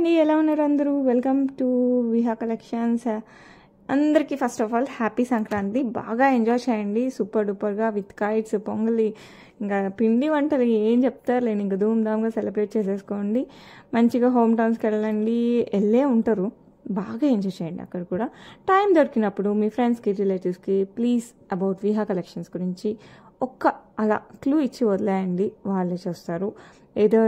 అండి, ఎలా ఉన్నారు అందరూ? Welcome to Viha collections. అందరికీ first of all happy Sankranti. బాగా ఎంజాయ్ చేయండి సూపర్ డూపర్గా విత్ కైట్స్, పొంగలి, ఇంకా పిండి వంటలు ఏం చెప్తారులేండి, ఇంకా ధూమ్ధామ్గా సెలబ్రేట్ చేసేసుకోండి. మంచిగా హోమ్ టౌన్స్కి వెళ్ళండి, వెళ్ళే ఉంటారు, బాగా ఎంజాయ్ చేయండి. అక్కడ కూడా టైం దొరికినప్పుడు మీ ఫ్రెండ్స్కి, రిలేటివ్స్కి ప్లీజ్ అబౌట్ విహా కలెక్షన్స్ గురించి ఒక్క అలా క్లూ ఇచ్చి వదిలేయండి, వాళ్ళే చేస్తారు. ఏదో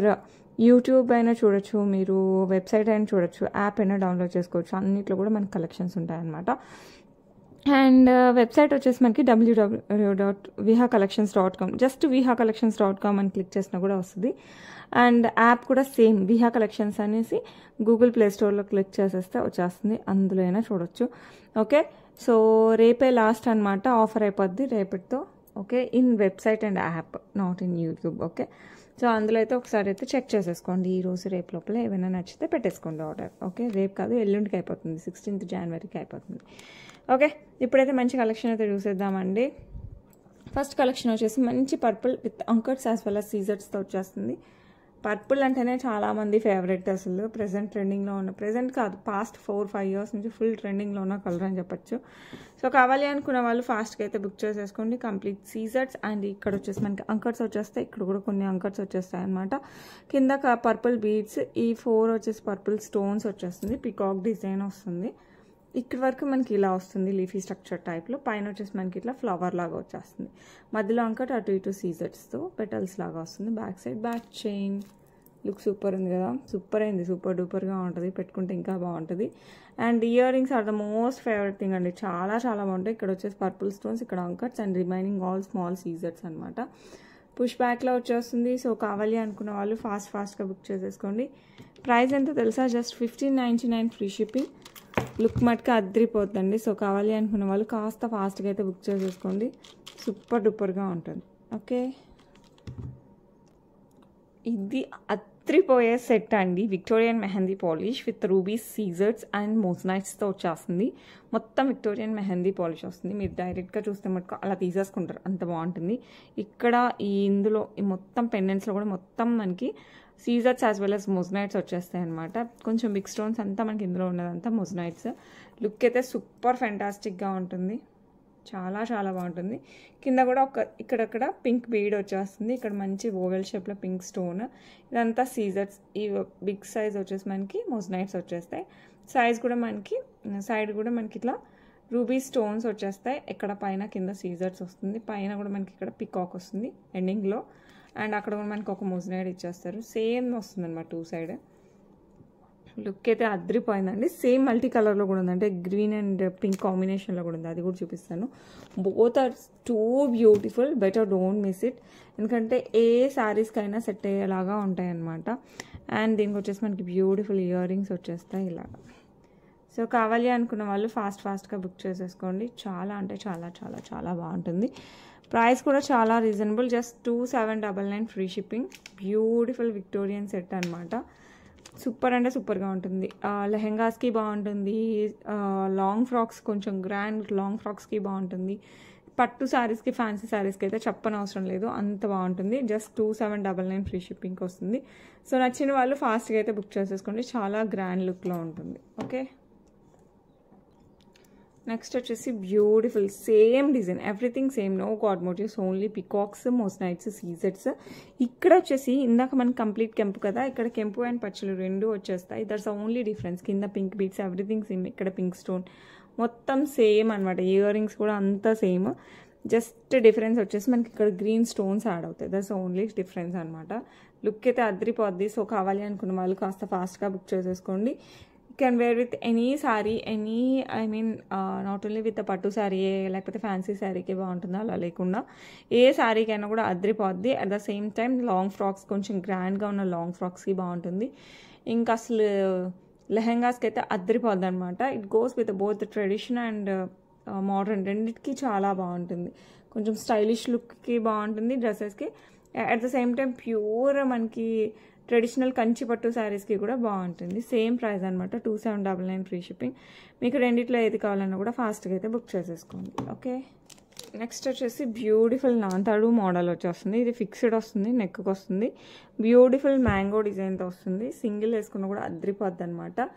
యూట్యూబ్ అయినా చూడొచ్చు, మీరు వెబ్సైట్ అయినా చూడొచ్చు, యాప్ అయినా డౌన్లోడ్ చేసుకోవచ్చు. అన్నిట్లో కూడా మనకి కలెక్షన్స్ ఉంటాయన్నమాట. అండ్ వెబ్సైట్ వచ్చేసి మనకి www.vihacollections.com, జస్ట్ vihacollections.com అని క్లిక్ చేసినా కూడా వస్తుంది. అండ్ యాప్ కూడా సేమ్ విహా కలెక్షన్స్ అనేసి గూగుల్ ప్లే స్టోర్లో క్లిక్ చేసేస్తే వచ్చేస్తుంది, అందులో అయినా చూడొచ్చు. ఓకే, సో రేపే లాస్ట్ అనమాట, ఆఫర్ అయిపోద్ది రేపటితో. Okay, in website and app, not in YouTube. Okay, so అందులో అయితే ఒకసారి అయితే చెక్ చేసేసుకోండి. ఈరోజు రేపు లోపల ఏమైనా నచ్చితే పెట్టేసుకోండి ఆర్డర్. ఓకే, రేపు కాదు ఎల్లుండికి అయిపోతుంది, 16th Januaryకి అయిపోతుంది. ఓకే, ఇప్పుడైతే మంచి కలెక్షన్ అయితే చూసేద్దామండి. ఫస్ట్ కలెక్షన్ వచ్చేసి మంచి purple with uncuts as well as సీజర్స్తో వచ్చేస్తుంది. పర్పుల్ అంటేనే చాలామంది ఫేవరెట్, అసలు ప్రెజెంట్ ట్రెండింగ్లో ఉన్న, ప్రెజెంట్ కాదు పాస్ట్ 4-5 years నుంచి ఫుల్ ట్రెండింగ్లో ఉన్న కలర్ అని చెప్పచ్చు. సో కావాలి అనుకున్న వాళ్ళు ఫాస్ట్గా అయితే బుక్ చేసేసుకోండి. కంప్లీట్ సీజర్స్ అండ్ ఇక్కడ వచ్చేసి మనకి అంకర్స్ వచ్చేస్తాయి, ఇక్కడ కూడా కొన్ని అంకర్స్ వచ్చేస్తాయి అనమాట. కింద పర్పుల్ బీడ్స్, ఈ 4 వచ్చేసి పర్పుల్ స్టోన్స్ వచ్చేస్తుంది, పికాక్ డిజైన్ వస్తుంది. ఇక్కడ వరకు మనకి ఇలా వస్తుంది లీఫీ స్ట్రక్చర్ టైప్లో, పైన వచ్చేసి మనకి ఇట్లా ఫ్లవర్ లాగా వచ్చేస్తుంది, మధ్యలో అంకట్ అటు ఇటు సీజర్స్తో పెటల్స్ లాగా వస్తుంది. Back side back chain look super ఉంది కదా, సూపర్ అయింది, సూపర్ డూపర్గా ఉంటుంది, పెట్టుకుంటే ఇంకా బాగుంటుంది. And ear rings are the most favourite thing అండి, చాలా చాలా బాగుంటాయి. ఇక్కడ వచ్చేసి పర్పుల్ స్టోన్స్, ఇక్కడ uncuts and remaining all small సీజర్స్ అనమాట. పుష్ బ్యాక్లో వచ్చేస్తుంది. సో కావాలి అనుకున్న వాళ్ళు ఫాస్ట్గా బుక్ చేసేసుకోండి. ప్రైస్ ఎంత తెలుసా, జస్ట్ 1599 ఫ్రీ షిప్పింగ్. లుక్ మటుకు అద్దరిపోతుందండి. సో కావాలి అనుకున్న వాళ్ళు కాస్త ఫాస్ట్గా అయితే బుక్ చేసేసుకోండి, సూపర్ డూపర్గా ఉంటుంది. ఓకే, ఇది అద్దరిపోయే సెట్ అండి, Victorian mehndi polish with rubies, సీజర్స్ అండ్ మోజనైట్స్తో వచ్చేస్తుంది. మొత్తం విక్టోరియన్ మెహందీ పాలిష్ వస్తుంది. మీరు డైరెక్ట్గా చూస్తే మటుకు అలా తీసేసుకుంటారు, అంత బాగుంటుంది. ఇక్కడ ఇందులో ఈ మొత్తం పెండెంట్స్లో కూడా మొత్తం మనకి సీజర్స్ యాజ్ వెల్ as మోజనైట్స్ వచ్చేస్తాయి అనమాట. కొంచెం బిగ్ స్టోన్స్ అంతా మనకి ఇందులో ఉన్నదంతా మోజనైట్స్. లుక్ అయితే సూపర్ ఫెంటాస్టిక్గా ఉంటుంది, చాలా చాలా బాగుంటుంది. కింద కూడా ఇక్కడక్కడ పింక్ బీడ్ వచ్చేస్తుంది, ఇక్కడ మంచి ఓవెల్ షేప్లో పింక్ స్టోన్, ఇదంతా సీజర్స్. ఈ బిగ్ సైజ్ వచ్చేసి మనకి మోజనైట్స్ వచ్చేస్తాయి. సైజ్ కూడా మనకి సైడ్ కూడా మనకి ఇట్లా రూబీ స్టోన్స్ వచ్చేస్తాయి, ఇక్కడ పైన కింద సీజర్స్ వస్తుంది, పైన కూడా మనకి ఇక్కడ పికాక్ వస్తుంది ఎండింగ్లో, అండ్ అక్కడ కూడా మనకి ఒక మోజనైట్ ఇచ్చేస్తారు, సేమ్ వస్తుంది అనమాట 2 సైడ్. లుక్ అయితే అద్దరిపోయిందండి. సేమ్ మల్టీ కలర్లో కూడా ఉంది, అంటే గ్రీన్ అండ్ పింక్ కాంబినేషన్లో కూడా ఉంది, అది కూడా చూపిస్తాను. Both are too beautiful, better don't miss it, ఎందుకంటే ఏ శారీస్కైనా సెట్ అయ్యేలాగా ఉంటాయి అన్నమాట. అండ్ దీనికి వచ్చేసి మనకి బ్యూటిఫుల్ ఇయర్ రింగ్స్ వచ్చేస్తాయి ఇలాగా. సో కావాలి అనుకున్న వాళ్ళు ఫాస్ట్గా బుక్ చేసేసుకోండి, చాలా అంటే చాలా చాలా చాలా బాగుంటుంది. ప్రైస్ కూడా చాలా reasonable, just 2799 free shipping. Beautiful Victorian set అనమాట, సూపర్ అంటే సూపర్గా ఉంటుంది. లెహెంగాస్కి బాగుంటుంది, లాంగ్ ఫ్రాక్స్, కొంచెం గ్రాండ్ లాంగ్ ఫ్రాక్స్కి బాగుంటుంది, పట్టు శారీస్కి, ఫ్యాన్సీ శారీస్కి అయితే చెప్పనవసరం లేదు, అంత బాగుంటుంది. జస్ట్ 2799 ఫ్రీ షిప్పింగ్కి వస్తుంది. సో నచ్చిన వాళ్ళు ఫాస్ట్గా అయితే బుక్ చేసేసుకోండి, చాలా గ్రాండ్ లుక్లో ఉంటుంది. ఓకే, నెక్స్ట్ వచ్చేసి beautiful same design, everything same, no god motifs, only peacocks, moissanites, సీజెట్స్. ఇక్కడ వచ్చేసి ఇందాక మనకి కంప్లీట్ కెంపు కదా, ఇక్కడ కెంపు అండ్ పచ్చలు రెండు వచ్చేస్తాయి, దట్స్ ఓన్లీ డిఫరెన్స్. కింద పింక్ బీట్స్, ఎవ్రీథింగ్ సేమ్, ఇక్కడ పింక్ స్టోన్, మొత్తం సేమ్ అనమాట. ఇయర్ రింగ్స్ కూడా అంతా సేమ్, జస్ట్ డిఫరెన్స్ వచ్చేసి మనకి ఇక్కడ గ్రీన్ స్టోన్స్ యాడ్ అవుతాయి, దట్స్ ఓన్లీ డిఫరెన్స్ అనమాట. లుక్ అయితే అద్దరిపోద్ది. సో కావాలి అనుకున్న వాళ్ళు కాస్త ఫాస్ట్గా బుక్ చేసేసుకోండి. Can wear with any sari, not only with పట్టు శారీ లేకపోతే ఫ్యాన్సీ శారీకి బాగుంటుంది, అలా లేకుండా ఏ శారీకైనా కూడా అద్దరిపోద్ది. At the same time long frocks, కొంచెం గ్రాండ్గా ఉన్న లాంగ్ ఫ్రాక్స్కి బాగుంటుంది. ఇంకా అసలు లెహెంగాస్కి అయితే అద్దరిపోద్ది అనమాట. It goes with both tradition and modern, రెండింటికి చాలా బాగుంటుంది. కొంచెం స్టైలిష్ లుక్కి బాగుంటుంది డ్రెస్సెస్కి, at the same time pure మనకి ట్రెడిషనల్ కంచి పట్టు శారీస్కి కూడా బాగుంటుంది. సేమ్ ప్రైస్ అనమాట, 2799 ఫ్రీ షిప్పింగ్. మీకు రెండిట్లో ఏది కావాలన్నా కూడా ఫాస్ట్గా అయితే బుక్ చేసేసుకోండి. ఓకే. నెక్స్ట్ వచ్చేసి బ్యూటిఫుల్ నాంతాడు మోడల్ వచ్చేస్తుంది. ఇది ఫిక్స్డ్ వస్తుంది, నెక్కి వస్తుంది. బ్యూటిఫుల్ మ్యాంగో డిజైన్తో వస్తుంది. సింగిల్ వేసుకున్న కూడా అద్రిపోద్ది అనమాట.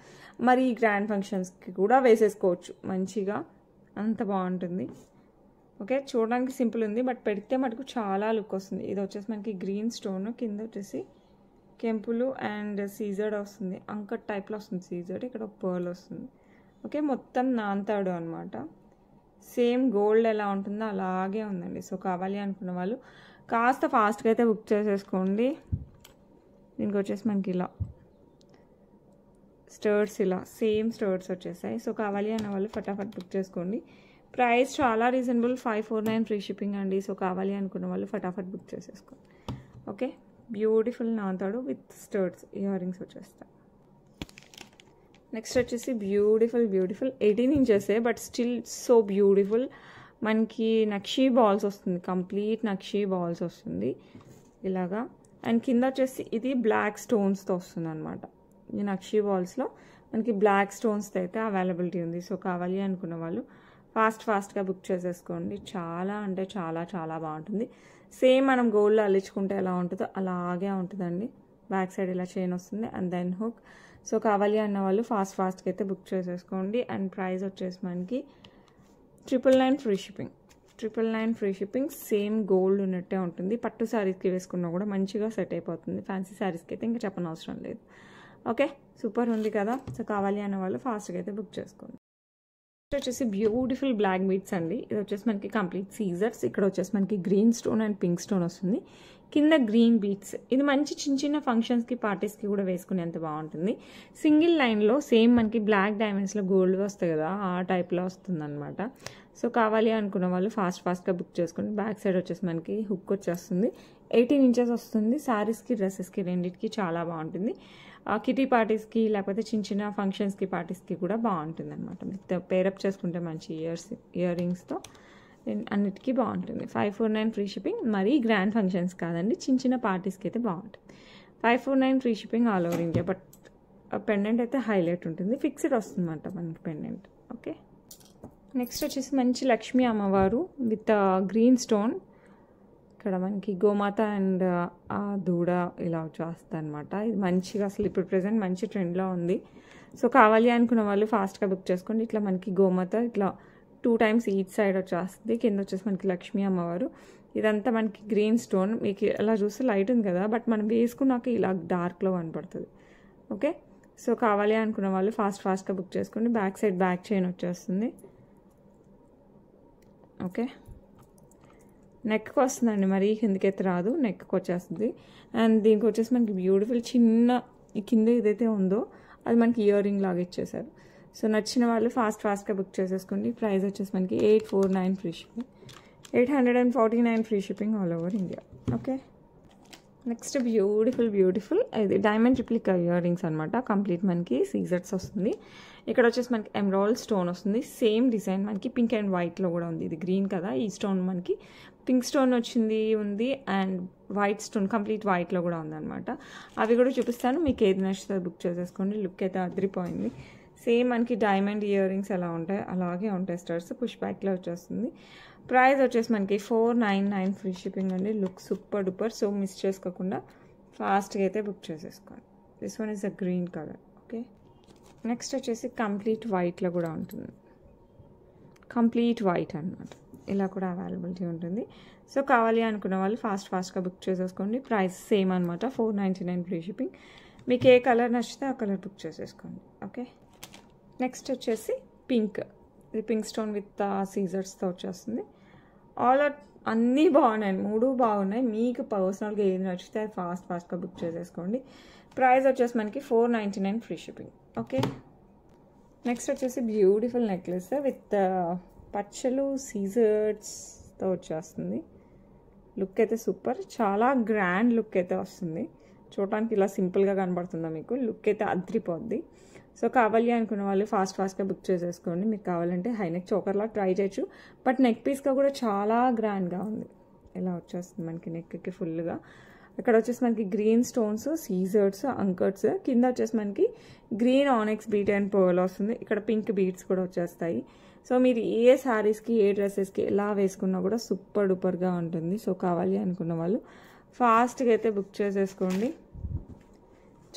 మరి ఈ గ్రాండ్ ఫంక్షన్స్కి కూడా వేసేసుకోవచ్చు మంచిగా, అంత బాగుంటుంది. ఓకే, చూడడానికి సింపుల్ ఉంది, బట్ పెడితే మటుకు చాలా లుక్ వస్తుంది. ఇది వచ్చేసి మనకి గ్రీన్ స్టోన్, కింద వచ్చేసి కెంపులు అండ్ సీజర్డ్ వస్తుంది. అంకట్ టైప్లో వస్తుంది సీజర్డ్. ఇక్కడ ఒక పర్ల్ వస్తుంది. ఓకే, మొత్తం నాంతాడు అనమాట. సేమ్ గోల్డ్ ఎలా ఉంటుందో అలాగే ఉందండి. సో కావాలి అనుకున్న వాళ్ళు కాస్త ఫాస్ట్గా అయితే బుక్ చేసేసుకోండి. దీనికి వచ్చేసి మనకి ఇలా స్టర్ట్స్, ఇలా సేమ్ స్టర్ట్స్ వచ్చేసాయి. సో కావాలి అన్న వాళ్ళు ఫటాఫట్ బుక్ చేసుకోండి. ప్రైస్ చాలా రీజనబుల్, 549 ఫ్రీ షిప్పింగ్ అండి. సో కావాలి అనుకున్న వాళ్ళు ఫటాఫట్ బుక్ చేసేసుకోండి. ఓకే, బ్యూటిఫుల్ నాంతాడు విత్ స్టర్ట్స్, ఇయర్ రింగ్స్ వచ్చేస్తాయి. నెక్స్ట్ వచ్చేసి beautiful 18 inches, but still so beautiful. మనకి నక్షీ బాల్స్ వస్తుంది, కంప్లీట్ నక్షీ బాల్స్ వస్తుంది ఇలాగా. అండ్ కింద వచ్చేసి ఇది బ్లాక్ స్టోన్స్తో వస్తుంది అనమాట. ఈ నక్షీ బాల్స్లో మనకి బ్లాక్ స్టోన్స్తో అయితే అవైలబిలిటీ ఉంది. సో కావాలి అనుకున్న వాళ్ళు ఫాస్ట్గా బుక్ చేసేసుకోండి. చాలా అంటే చాలా బాగుంటుంది. సేమ్ మనం గోల్డ్లో అల్లించుకుంటే ఎలా ఉంటుందో అలాగే ఉంటుందండి. బ్యాక్ సైడ్ ఇలా చైన్ వస్తుంది అండ్ దెన్ హుక్. సో కావాలి అన్న వాళ్ళు ఫాస్ట్గా అయితే బుక్ చేసేసుకోండి. అండ్ ప్రైస్ వచ్చేసి మనకి 999 free shipping. 999 free shipping. Same gold ఉన్నట్టే ఉంటుంది. పట్టు శారీస్కి వేసుకున్నా కూడా మంచిగా సెట్ అయిపోతుంది. ఫ్యాన్సీ శారీస్కి అయితే ఇంకా చెప్పనవసరం లేదు. ఓకే, సూపర్ ఉంది కదా. సో కావాలి అన్న వాళ్ళు ఫాస్ట్గా అయితే బుక్ చేసుకోండి. నెక్స్ట్ వచ్చేసి బ్యూటిఫుల్ బ్లాక్ బీడ్స్ అండి. ఇది వచ్చేసి మనకి కంప్లీట్ సీజర్స్. ఇక్కడ వచ్చేసి మనకి green stone and pink stone వస్తుంది. కింద గ్రీన్ బీడ్స్. ఇది మంచి చిన్న ఫంక్షన్స్కి పార్టీస్కి కూడా వేసుకునేంత బాగుంటుంది. సింగిల్ లైన్లో సేమ్ మనకి బ్లాక్ డైమండ్స్లో గోల్డ్ వస్తాయి కదా, ఆ టైప్లో వస్తుంది అనమాట. సో కావాలి అనుకున్న వాళ్ళు ఫాస్ట్గా బుక్ చేసుకోండి. బ్యాక్ సైడ్ వచ్చేసి మనకి హుక్ వచ్చేస్తుంది. 18 ఇంచెస్ వస్తుంది. శారీస్కి డ్రెస్సెస్కి రెండింటికి చాలా బాగుంటుంది. కిటీ పార్టీస్కి లేకపోతే చిన్న ఫంక్షన్స్కి పార్టీస్కి కూడా బాగుంటుంది అనమాట. పేరప్ చేసుకుంటే మంచి ఇయర్ రింగ్స్తో అన్నిటికీ బాగుంటుంది. 549 ఫ్రీ షిప్పింగ్. మరీ గ్రాండ్ ఫంక్షన్స్ కాదండి, చిన్న పార్టీస్కి అయితే బాగుంటుంది. 549 free shipping all over India. But pendant అయితే హైలైట్ ఉంటుంది, ఫిక్స్డ్ వస్తుంది అన్నమాట మనకి పెండెంట్. ఓకే, నెక్స్ట్ వచ్చేసి మంచి లక్ష్మీ అమ్మవారు విత్ గ్రీన్ స్టోన్. ఇక్కడ మనకి గోమాత అండ్ ఆ దూడ ఇలా వచ్చేస్తుంది అనమాట. ఇది మంచిగా అసలు ఇప్పుడు ప్రెజెంట్ మంచి ట్రెండ్లో ఉంది. సో కావాలి అనుకున్న వాళ్ళు ఫాస్ట్గా బుక్ చేసుకోండి. ఇట్లా మనకి గోమాత ఇట్లా 2 times ఈచ్ సైడ్ వచ్చేస్తుంది. కింద వచ్చేసి మనకి లక్ష్మీ అమ్మవారు. ఇదంతా మనకి గ్రీన్ స్టోన్. మీకు అలా చూస్తే లైట్ ఉంది కదా, బట్ మనం వేసుకున్నాక ఇలా డార్క్లో కనపడుతుంది. ఓకే, సో కావాలి అనుకున్న వాళ్ళు ఫాస్ట్గా బుక్ చేసుకోండి. బ్యాక్ సైడ్ బ్యాక్ చైన్ వచ్చేస్తుంది. ఓకే, నెక్కి వస్తుందండి, మరీ కిందకైతే రాదు, నెక్కి వచ్చేస్తుంది. అండ్ దీనికి వచ్చేసి మనకి బ్యూటిఫుల్ చిన్న కింద ఏదైతే ఉందో అది మనకి ఇయర్ రింగ్ లాగా ఇచ్చేసారు. సో నచ్చిన వాళ్ళు ఫాస్ట్గా బుక్ చేసేసుకోండి. ప్రైస్ వచ్చేసి మనకి 849 free shipping. 849 free shipping all over India. Okay, next beautiful ఇది డైమండ్ రిప్లికా ఇయర్ రింగ్స్ అనమాట. కంప్లీట్ మనకి సీజర్స్ వస్తుంది. ఇక్కడ వచ్చేసి మనకి ఎమరాల్డ్ స్టోన్ వస్తుంది. సేమ్ డిజైన్ మనకి పింక్ అండ్ వైట్లో కూడా ఉంది. ఇది గ్రీన్ కదా, ఈ స్టోన్ మనకి పింక్ స్టోన్ ఉంది అండ్ వైట్ స్టోన్ కంప్లీట్ వైట్లో కూడా ఉందన్నమాట. అవి కూడా చూపిస్తాను, మీకు ఏది నచ్చితే బుక్ చేసేసుకోండి. లుక్ అయితే అదిరిపోయింది. సేమ్ మనకి డైమండ్ ఇయర్ రింగ్స్ ఎలా ఉంటాయి అలాగే ఉంటాయి. స్టర్స్ పుష్ బ్యాక్లో వచ్చేస్తుంది. ప్రైస్ వచ్చేసి మనకి 499 ఫ్రీ షిప్పింగ్ అండి. Look super duper. So miss చేసుకోకుండా ఫాస్ట్గా అయితే బుక్ చేసేసుకోండి. This one is a green colour. Okay, next వచ్చేసి కంప్లీట్ వైట్లో కూడా ఉంటుంది. కంప్లీట్ వైట్ అనమాట. ఇలా కూడా అవైలబిలిటీ ఉంటుంది. సో కావాలి అనుకున్న వాళ్ళు ఫాస్ట్గా బుక్ చేసేసుకోండి. ప్రైస్ సేమ్ అనమాట, 499 ఫ్రీ షిప్పింగ్. మీకు ఏ కలర్ నచ్చితే ఆ కలర్ బుక్ చేసేసుకోండి. ఓకే, నెక్స్ట్ వచ్చేసి పింక్. ఇది పింక్ స్టోన్ విత్ సీజర్స్తో వచ్చేస్తుంది. అన్నీ బాగున్నాయి, 3 బాగున్నాయి. మీకు పర్సనల్గా ఏది నచ్చితే అది ఫాస్ట్గా బుక్ చేసేసుకోండి. ప్రైస్ వచ్చేసి మనకి 499 ఫ్రీ షిప్పింగ్. ఓకే, నెక్స్ట్ వచ్చేసి బ్యూటిఫుల్ నెక్లెస్ విత్ పచ్చలు సీజర్స్తో వచ్చేస్తుంది. లుక్ అయితే సూపర్, చాలా గ్రాండ్ లుక్ అయితే వస్తుంది. చూడటానికి ఇలా సింపుల్గా కనబడుతుందా మీకు, లుక్ అయితే అద్రిపోద్ది. సో కావాలి అనుకున్న వాళ్ళు ఫాస్ట్గా బుక్ చేసేసుకోండి. మీకు కావాలంటే హై నెక్ చోకర్లా ట్రై చేయొచ్చు, బట్ నెక్ పీస్గా కూడా చాలా గ్రాండ్గా ఉంది. ఇలా వచ్చేస్తుంది మనకి నెక్కి ఫుల్గా. ఇక్కడ వచ్చేసి మనకి గ్రీన్ స్టోన్స్, సీజర్స్, అంకర్స్, కింద వచ్చేసి మనకి గ్రీన్ ఆనెక్స్ బీట్ అండ్ పర్ల్ వస్తుంది. ఇక్కడ పింక్ బీడ్స్ కూడా వచ్చేస్తాయి. సో మీరు ఏ శారీస్కి ఏ డ్రెస్సెస్కి ఎలా వేసుకున్నా కూడా సూపర్ డూపర్గా ఉంటుంది. సో కావాలి అనుకున్న వాళ్ళు ఫాస్ట్గా అయితే బుక్ చేసేసుకోండి.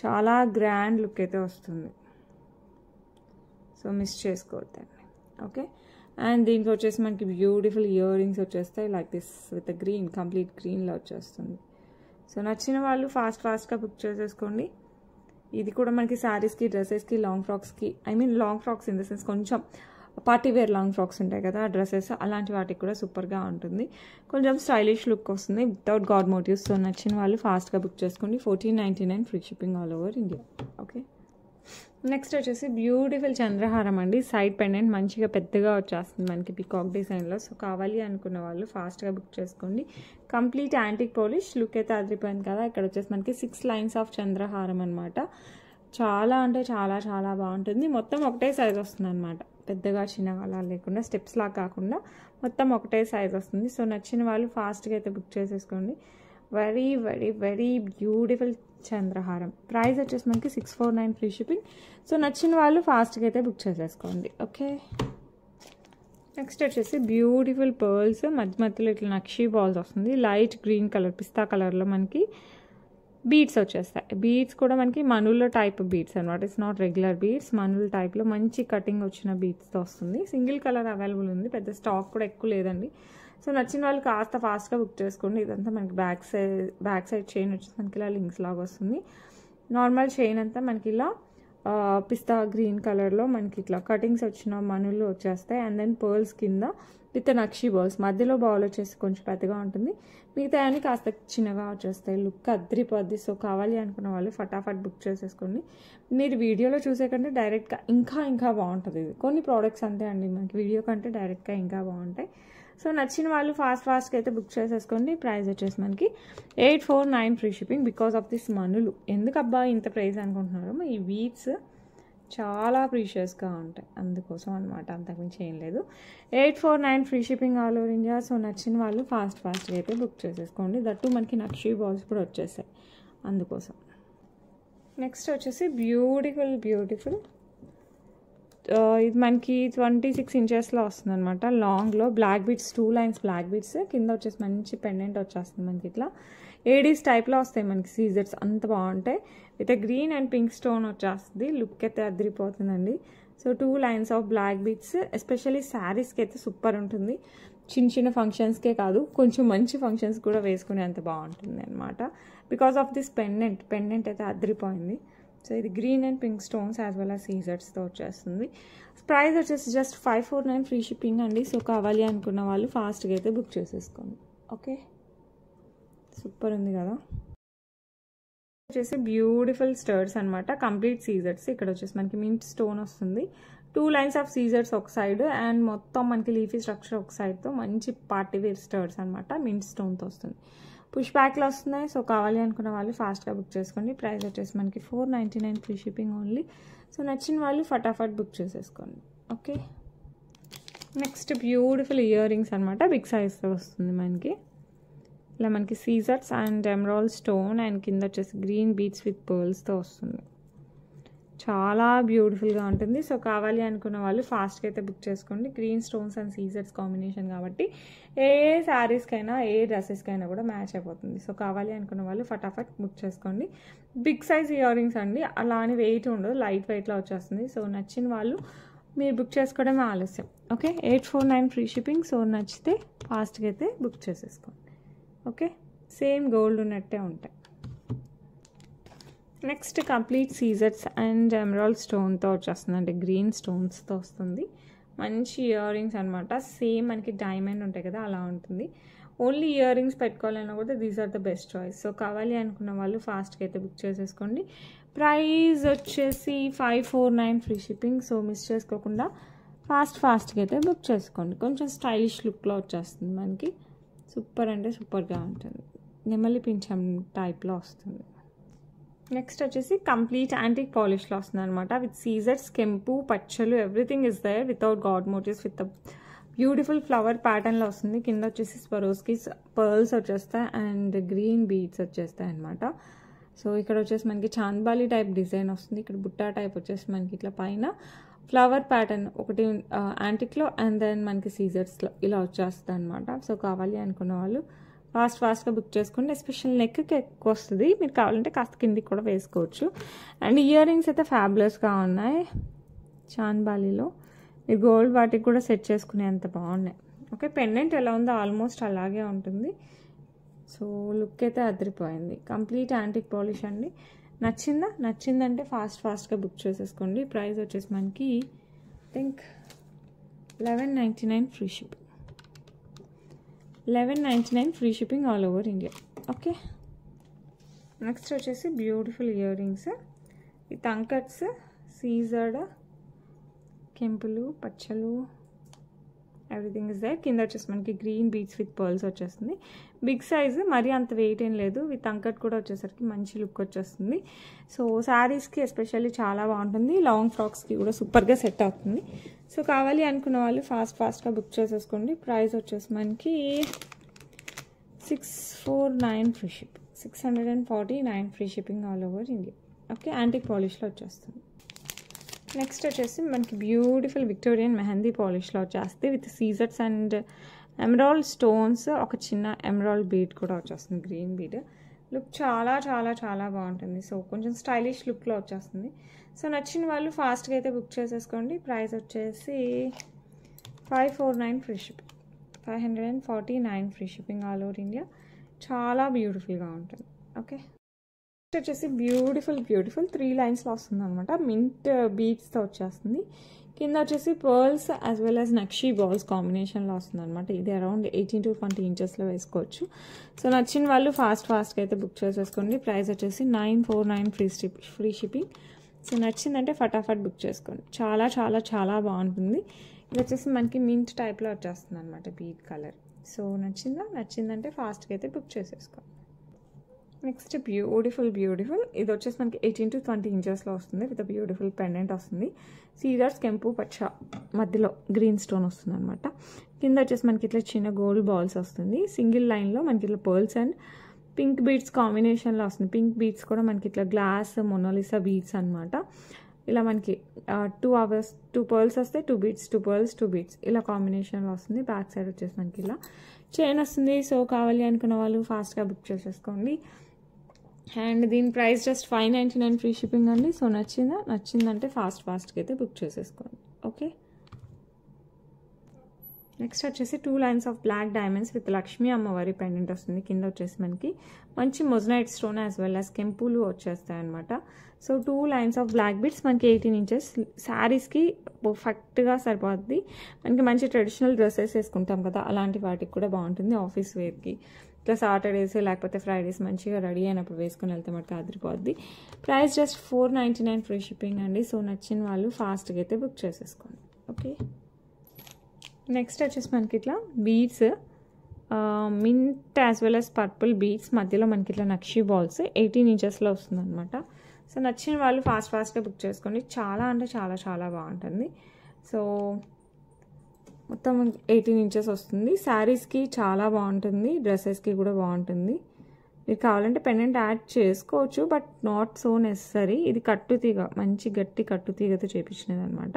చాలా గ్రాండ్ లుక్ అయితే వస్తుంది. సో మిస్ చేసుకోవద్దండి. ఓకే, అండ్ దీనికి వచ్చేసి మనకి బ్యూటిఫుల్ ఇయర్ రింగ్స్ వచ్చేస్తాయి like this with green, complete గ్రీన్లో వచ్చేస్తుంది. సో నచ్చిన వాళ్ళు ఫాస్ట్గా బుక్ చేసేసుకోండి. ఇది కూడా మనకి శారీస్కి, డ్రెస్సెస్కి, లాంగ్ ఫ్రాక్స్కి, long frocks in the sense కొంచెం పార్టీ వేర్ లాంగ్ ఫ్రాక్స్ ఉంటాయి కదా డ్రెస్సెస్, అలాంటి వాటికి కూడా సూపర్గా ఉంటుంది. కొంచెం స్టైలిష్ లుక్ వస్తుంది వితౌట్ గాడ్ మోటివ్స్. సో నచ్చిన వాళ్ళు ఫాస్ట్గా బుక్ చేసుకోండి. 1499 free shipping all over India. Okay, next వచ్చేసి బ్యూటిఫుల్ చంద్రహారం అండి. సైడ్ పెండెంట్ మంచిగా పెద్దగా వచ్చేస్తుంది మనకి పికాక్ డిజైన్లో. సో కావాలి అనుకున్న వాళ్ళు ఫాస్ట్గా బుక్ చేసుకోండి. కంప్లీట్ యాంటిక్ పాలిష్ లుక్ అయితే అదిరిపోయింది కదా. ఇక్కడ వచ్చేసి మనకి 6 లైన్స్ ఆఫ్ చంద్రహారం అనమాట. చాలా అంటే చాలా చాలా బాగుంటుంది. మొత్తం ఒకటే సైజ్ వస్తుంది అనమాట, పెద్దగా చిన్నగా అలా లేకుండా స్టెప్స్ లాగా కాకుండా మొత్తం ఒకటే సైజ్ వస్తుంది. సో నచ్చిన వాళ్ళు ఫాస్ట్గా అయితే బుక్ చేసేసుకోండి. వెరీ వెరీ వెరీ బ్యూటిఫుల్ చంద్రహారం. ప్రైస్ వచ్చేసి మనకి 649 ఫ్రీ షిప్పింగ్. సో నచ్చిన వాళ్ళు ఫాస్ట్గా అయితే బుక్ చేసేసుకోండి. ఓకే, నెక్స్ట్ వచ్చేసి బ్యూటిఫుల్ పర్ల్స్, మధ్యలో ఇట్లా నక్షీ బాల్స్ వస్తుంది. లైట్ గ్రీన్ కలర్, పిస్తా కలర్లో మనకి బీడ్స్ వచ్చేస్తాయి. బీడ్స్ కూడా మనకి మనుల టైప్ బీడ్స్ అనమాట. ఇట్స్ నాట్ రెగ్యులర్ బీడ్స్, మనుల టైప్లో మంచి కటింగ్ వచ్చిన బీడ్స్తో వస్తుంది. సింగిల్ కలర్ అవైలబుల్ ఉంది, పెద్ద స్టాక్ కూడా ఎక్కువ లేదండి. సో నచ్చిన వాళ్ళు కాస్త ఫాస్ట్గా బుక్ చేసుకోండి. ఇదంతా మనకి బ్యాక్ సైడ్ చైన్ వచ్చేసి మనకి ఇలా లింక్స్ లాగా వస్తుంది. నార్మల్ చైన్ అంతా మనకి ఇలా పిస్తా గ్రీన్ కలర్లో మనకి ఇట్లా కటింగ్స్ వచ్చిన మనులు వచ్చేస్తాయి. అండ్ దెన్ పర్ల్స్ కింద విత్ నక్షీ బాల్స్, మధ్యలో బాల్ వచ్చేసి కొంచెం పెద్దగా ఉంటుంది, మిగతా అన్ని కాస్త చిన్నగా వచ్చేస్తాయి. లుక్ అద్రిపోద్ది. సో కావాలి అనుకున్న వాళ్ళు ఫటాఫట్ బుక్ చేసేసుకోండి. మీరు వీడియోలో చూసే కంటే డైరెక్ట్గా ఇంకా బాగుంటుంది. ఇది కొన్ని ప్రోడక్ట్స్ అంతే అండి, మనకి వీడియో కంటే డైరెక్ట్గా ఇంకా బాగుంటాయి. సో నచ్చిన వాళ్ళు ఫాస్ట్గా అయితే బుక్ చేసేసుకోండి. ప్రైస్ వచ్చేసి మనకి 849 free shipping. Because of this మనులు ఎందుకబ్బా ఇంత ప్రైస్ అనుకుంటున్నారు, ఈ బీడ్స్ చాలా ప్రీషియస్గా ఉంటాయి అందుకోసం అనమాట, అంతకుమించి ఏం లేదు. 849 free shipping all over India. So నచ్చిన వాళ్ళు ఫాస్ట్గా అయితే బుక్ చేసేసుకోండి. దట్టు మనకి నక్షీ బాల్స్ కూడా వచ్చేసాయి అందుకోసం. నెక్స్ట్ వచ్చేసి బ్యూటిఫుల్ ఇది మనకి 26 ఇంచెస్లో వస్తుంది అనమాట. లాంగ్లో black beads, 2 lines black beads, కింద వచ్చేసి మంచి పెండెంట్ వచ్చేస్తుంది మనకి ఇట్లా ఏడీస్ టైప్లో వస్తాయి మనకి సీజర్స్, అంత బాగుంటాయి. With green and pink stone వచ్చేస్తుంది. లుక్ అయితే అదిరిపోతుందండి. So 2 lines of black beads especially శారీస్కి అయితే సూపర్ ఉంటుంది. చిన్న ఫంక్షన్స్కే కాదు, కొంచెం మంచి ఫంక్షన్స్ కూడా వేసుకునే అంత బాగుంటుంది అనమాట. బికాస్ ఆఫ్ దిస్ పెండెంట్ అయితే అదిరిపోయింది. సో ఇది green and pink stones as well as సీజర్స్తో వచ్చేస్తుంది. ప్రైస్ వచ్చేసి జస్ట్ 549 ఫ్రీ షిప్పింగ్ అండి. సో కావాలి అనుకున్న వాళ్ళు ఫాస్ట్గా అయితే బుక్ చేసేసుకోండి. ఓకే, సూపర్ ఉంది కదా. వచ్చేసి బ్యూటిఫుల్ స్టర్స్ అనమాట, కంప్లీట్ సీజర్స్. ఇక్కడ వచ్చేసి మనకి మింట్ స్టోన్ వస్తుంది. 2 లైన్స్ ఆఫ్ సీజర్స్ ఒక సైడ్ అండ్ మొత్తం మనకి లీఫీ స్ట్రక్చర్ ఒక సైడ్తో మంచి పార్టీ వేర్ స్టర్స్ అనమాట, మింట్ స్టోన్తో వస్తుంది. పుష్ బ్యాక్లో వస్తున్నాయి. సో కావాలి అనుకున్న వాళ్ళు ఫాస్ట్గా బుక్ చేసుకోండి. ప్రైస్ వచ్చేసి మనకి 499 ఫ్రీ షిప్పింగ్ ఓన్లీ. సో నచ్చిన వాళ్ళు ఫటాఫట్ బుక్ చేసేసుకోండి. Okay, next beautiful ear rings అనమాట, బిగ్ సైజ్తో వస్తుంది మనకి. ఇలా మనకి సీజర్స్ అండ్ ఎమరాల్డ్ స్టోన్ అండ్ కింద వచ్చేసి గ్రీన్ బీడ్స్ విత్ పర్ల్స్తో వస్తుంది. చాలా బ్యూటిఫుల్గా ఉంటుంది. సో కావాలి అనుకున్న వాళ్ళు ఫాస్ట్గా అయితే బుక్ చేసుకోండి. గ్రీన్ స్టోన్స్ అండ్ సీజర్స్ కాంబినేషన్ కాబట్టి ఏ శారీస్కైనా ఏ డ్రెస్సెస్కైనా కూడా మ్యాచ్ అయిపోతుంది. సో కావాలి అనుకున్న వాళ్ళు ఫటాఫట్ బుక్ చేసుకోండి. బిగ్ సైజ్ ఇయర్ రింగ్స్ అండి, అలా అని వెయిట్ ఉండదు, లైట్ వెయిట్లో వచ్చేస్తుంది. సో నచ్చిన వాళ్ళు మీరు బుక్ చేసుకోవడమే ఆలస్యం. Okay, 849 free shipping. సో నచ్చితే ఫాస్ట్గా అయితే బుక్ చేసేసుకోండి. ఓకే, సేమ్ గోల్డ్ ఉన్నట్టే ఉంటాయి. నెక్స్ట్ కంప్లీట్ సీజర్స్ అండ్ ఎమరాల్డ్ స్టోన్తో వచ్చేస్తుందండి, గ్రీన్ స్టోన్స్తో వస్తుంది. మంచి ఇయర్ రింగ్స్ అనమాట, సేమ్ మనకి డైమండ్ ఉంటాయి కదా అలా ఉంటుంది. ఓన్లీ ఇయర్ రింగ్స్ పెట్టుకోవాలన్నా కూడా these are the best choice. So కావాలి అనుకున్న వాళ్ళు ఫాస్ట్గా అయితే బుక్ చేసేసుకోండి. ప్రైస్ వచ్చేసి 549 ఫ్రీ షిప్పింగ్. సో మిస్ చేసుకోకుండా ఫాస్ట్గా అయితే బుక్ చేసుకోండి. కొంచెం స్టైలిష్ లుక్లో వచ్చేస్తుంది మనకి, సూపర్ అంటే సూపర్గా ఉంటుంది, నెమలి పింఛం టైప్లో వస్తుంది. నెక్స్ట్ వచ్చేసి కంప్లీట్ యాంటిక్ పాలిష్లో వస్తుంది అనమాట, విత్ సీజర్స్, కెంపు, పచ్చలు, everything is there without god motifs with beautiful flower ప్యాటర్న్లో వస్తుంది. కింద వచ్చేసి స్వరోస్కి పర్ల్స్ వచ్చేస్తాయి అండ్ గ్రీన్ బీడ్స్ వచ్చేస్తాయి అనమాట. సో ఇక్కడ వచ్చేసి మనకి చాంద్బాలి టైప్ డిజైన్ వస్తుంది. ఇక్కడ బుట్టా టైప్ వచ్చేసి మనకి ఇట్లా పైన ఫ్లవర్ ప్యాటర్న్ ఒకటి యాంటిక్లో అండ్ దెన్ మనకి సీజర్స్లో ఇలా వచ్చేస్తుంది అనమాట. సో కావాలి అనుకున్న వాళ్ళు ఫాస్ట్గా బుక్ చేసుకోండి. ఎస్పెషల్ నెక్కి ఎక్కువ వస్తుంది, మీరు కావాలంటే కాస్త కిందికి కూడా వేసుకోవచ్చు. అండ్ ఇయర్ రింగ్స్ అయితే ఫ్యాబులస్గా ఉన్నాయి చాన్బాలీలో, మీరు గోల్డ్ వాటికి కూడా సెట్ చేసుకునే అంత బాగున్నాయి. ఓకే, పెండెంట్ ఎలా ఉందో ఆల్మోస్ట్ అలాగే ఉంటుంది. సో లుక్ అయితే అదిరిపోయింది. కంప్లీట్ యాంటిక్ పాలిష్ అండి. నచ్చిందంటే ఫాస్ట్గా బుక్ చేసేసుకోండి. ప్రైస్ వచ్చేసి మనకి think 1199 free shipping. 1199 free shipping all over India. Okay, next వచ్చేసి బ్యూటిఫుల్ ఇయర్ రింగ్స్ విత్ అంకట్స్, సీజర్డ్, కెంపులు, పచ్చలు, ఎవ్రీథింగ్ ఇస్ దేర్. కింద వచ్చేసి మనకి గ్రీన్ బీడ్స్ విత్ పర్ల్స్ వచ్చేస్తుంది. బిగ్ సైజు, మరీ అంత వెయిట్ ఏం లేదు. విత్ అంకట్ కూడా వచ్చేసరికి మంచి లుక్ వచ్చేస్తుంది. సో శారీస్కి ఎస్పెషల్లీ చాలా బాగుంటుంది, లాంగ్ ఫ్రాక్స్కి కూడా సూపర్గా సెట్ అవుతుంది. సో కావాలి అనుకున్న వాళ్ళు ఫాస్ట్గా బుక్ చేసేసుకోండి. ప్రైస్ వచ్చేసి మనకి 649 free shipping, 649 free shipping all over India. Okay, antique పాలిష్లో వచ్చేస్తుంది. నెక్స్ట్ వచ్చేసి మనకి బ్యూటిఫుల్ విక్టోరియన్ మెహందీ పాలిష్లో వచ్చేస్తుంది విత్ సీజర్స్ అండ్ ఎమరాల్డ్ స్టోన్స్, ఒక చిన్న ఎమరాల్డ్ బీడ్ కూడా వచ్చేస్తుంది, గ్రీన్ బీడ్. లుక్ చాలా చాలా చాలా బాగుంటుంది. సో కొంచెం స్టైలిష్ లుక్లో వచ్చేస్తుంది. సో నచ్చిన వాళ్ళు ఫాస్ట్గా అయితే బుక్ చేసేసుకోండి. ప్రైస్ వచ్చేసి 549 free shipping, 549 free shipping all over India. చాలా బ్యూటిఫుల్గా ఉంటుంది. ఓకే, వచ్చేసి బ్యూటిఫుల్ 3 లైన్స్లో వస్తుంది అనమాట. మింట్ బీడ్స్తో వచ్చేస్తుంది. కింద వచ్చేసి pearls as well as nakshi balls కాంబినేషన్లో వస్తుంది అనమాట. ఇది అరౌండ్ 18 to 20 ఇంచెస్లో వేసుకోవచ్చు. సో నచ్చిన వాళ్ళు ఫాస్ట్గా అయితే బుక్ చేసేసుకోండి. ప్రైస్ వచ్చేసి 949 ఫ్రీ షిప్పింగ్. సో నచ్చిందంటే ఫటాఫట్ బుక్ చేసుకోండి. చాలా చాలా చాలా బాగుంటుంది. ఇది వచ్చేసి మనకి మింట్ టైప్లో వచ్చేస్తుంది అనమాట, బీడ్ కలర్. సో నచ్చిందంటే ఫాస్ట్గా అయితే బుక్ చేసేసుకోండి. నెక్స్ట్ బ్యూటిఫుల్ ఇది వచ్చేసి మనకి 18 to 20 ఇంచెస్లో వస్తుంది విత్ బ్యూటిఫుల్ పెండెంట్ వస్తుంది. సీజర్స్, కెంపు, పచ్చ, మధ్యలో గ్రీన్ స్టోన్ వస్తుంది అనమాట. కింద వచ్చేసి మనకి ఇట్లా చిన్న గోల్డ్ బాల్స్ వస్తుంది. సింగిల్ లైన్లో మనకి ఇట్లా పర్ల్స్ అండ్ పింక్ బీడ్స్ కాంబినేషన్లో వస్తుంది. పింక్ బీడ్స్ కూడా మనకి ఇట్లా గ్లాస్ మొనాలిసా బీడ్స్ అనమాట. ఇలా మనకి 2 పర్ల్స్ వస్తాయి, 2 బీడ్స్, 2 పర్ల్స్, 2 బీడ్స్ ఇలా కాంబినేషన్లో వస్తుంది. బ్యాక్ సైడ్ వచ్చేసి మనకి ఇలా చైన్ వస్తుంది. సో కావాలి అనుకున్న వాళ్ళు ఫాస్ట్గా బుక్ చేసేసుకోండి. అండ్ దీని ప్రైస్ జస్ట్ 599 ఫ్రీ షిప్పింగ్ అండి. సో నచ్చిందంటే ఫాస్ట్గా అయితే బుక్ చేసేసుకోండి. ఓకే, నెక్స్ట్ వచ్చేసి 2 lines of black diamonds with Lakshmi అమ్మవారి పెండెంట్ వస్తుంది. కింద వచ్చేసి మనకి మంచి moissanite stone as well as కెంపులు వచ్చేస్తాయి అనమాట. So 2 lines of black beads మనకి 18 ఇంచెస్. శారీస్కి పర్ఫెక్ట్గా సరిపోద్ది. మనకి మంచి ట్రెడిషనల్ డ్రెస్సెస్ వేసుకుంటాం కదా, అలాంటి వాటికి కూడా బాగుంటుంది. ఆఫీస్ వేర్కి ఇట్లా సాటర్డేస్ లేకపోతే ఫ్రైడేస్ మంచిగా రెడీ అయినప్పుడు వేసుకుని వెళ్తే మనకి అదిరిపోద్ది. ప్రైస్ జస్ట్ 499 ఫ్రీ షిప్పింగ్ అండి. సో నచ్చిన వాళ్ళు ఫాస్ట్గా అయితే బుక్ చేసేసుకోండి. ఓకే, నెక్స్ట్ వచ్చేసి మనకి ఇట్లా beads, mint as well as purple beads, మధ్యలో మనకి ఇట్లా నక్షీ బాల్స్ 18 ఇంచెస్లో వస్తుంది అనమాట. సో నచ్చిన వాళ్ళు ఫాస్ట్గా బుక్ చేసుకోండి. చాలా అంటే చాలా చాలా బాగుంటుంది. సో మొత్తం 18 ఇంచెస్ వస్తుంది. శారీస్కి చాలా బాగుంటుంది, డ్రెస్సెస్కి కూడా బాగుంటుంది. మీరు కావాలంటే పెండెంట్ యాడ్ చేసుకోవచ్చు, బట్ నాట్ సో నెసరీ. ఇది కట్టుతీగ, మంచి గట్టి కట్టుతీగతో చేపించినది అనమాట.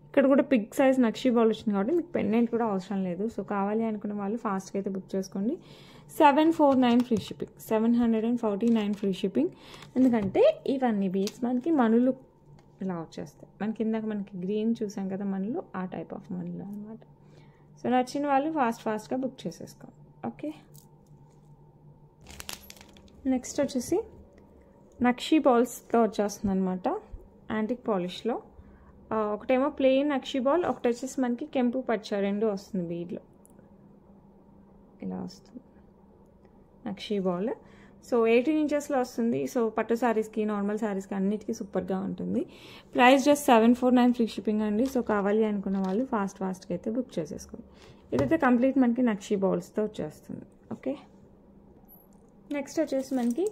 ఇక్కడ కూడా బిగ్ సైజ్ నక్షీ బాల్ వచ్చింది కాబట్టి మీకు పెండెంట్ కూడా అవసరం లేదు. సో కావాలి అనుకున్న వాళ్ళు ఫాస్ట్గా అయితే బుక్ చేసుకోండి. 749 ఫ్రీ షిప్పింగ్, 749 ఫ్రీ షిప్పింగ్. ఎందుకంటే ఇవన్నీ బీడ్స్ మనకి మనులు ఇలా వచ్చేస్తాయి. మనకి ఇందాక మనకి గ్రీన్ చూసాం కదా మనులు, ఆ టైప్ ఆఫ్ మనులు అనమాట. సో నచ్చిన వాళ్ళు ఫాస్ట్గా బుక్ చేసేసుకోండి. ఓకే, నెక్స్ట్ వచ్చేసి నక్షీ బాల్స్తో వచ్చేస్తుంది అనమాట, యాంటిక్ పాలిష్లో. ఒకటేమో ప్లెయిన్ నక్షీ బాల్, ఒకటి వచ్చేసి మనకి కెంపు పచ్చ రెండు వస్తుంది బీడ్లో. ఇలా వస్తుంది నక్షీ బాల్. సో 18 ఇంచెస్లో వస్తుంది. సో పట్టు శారీస్కి, నార్మల్ శారీస్కి అన్నిటికీ సూపర్గా ఉంటుంది. ప్రైస్ జస్ట్ 749 ఫ్రీ షిప్పింగ్ అండి. సో కావాలి అనుకున్న వాళ్ళు ఫాస్ట్గా అయితే బుక్ చేసేసుకోండి. ఇదైతే కంప్లీట్ మనకి నక్షీ బాల్స్తో వచ్చేస్తుంది. ఓకే, నెక్స్ట్ వచ్చేసి మనకి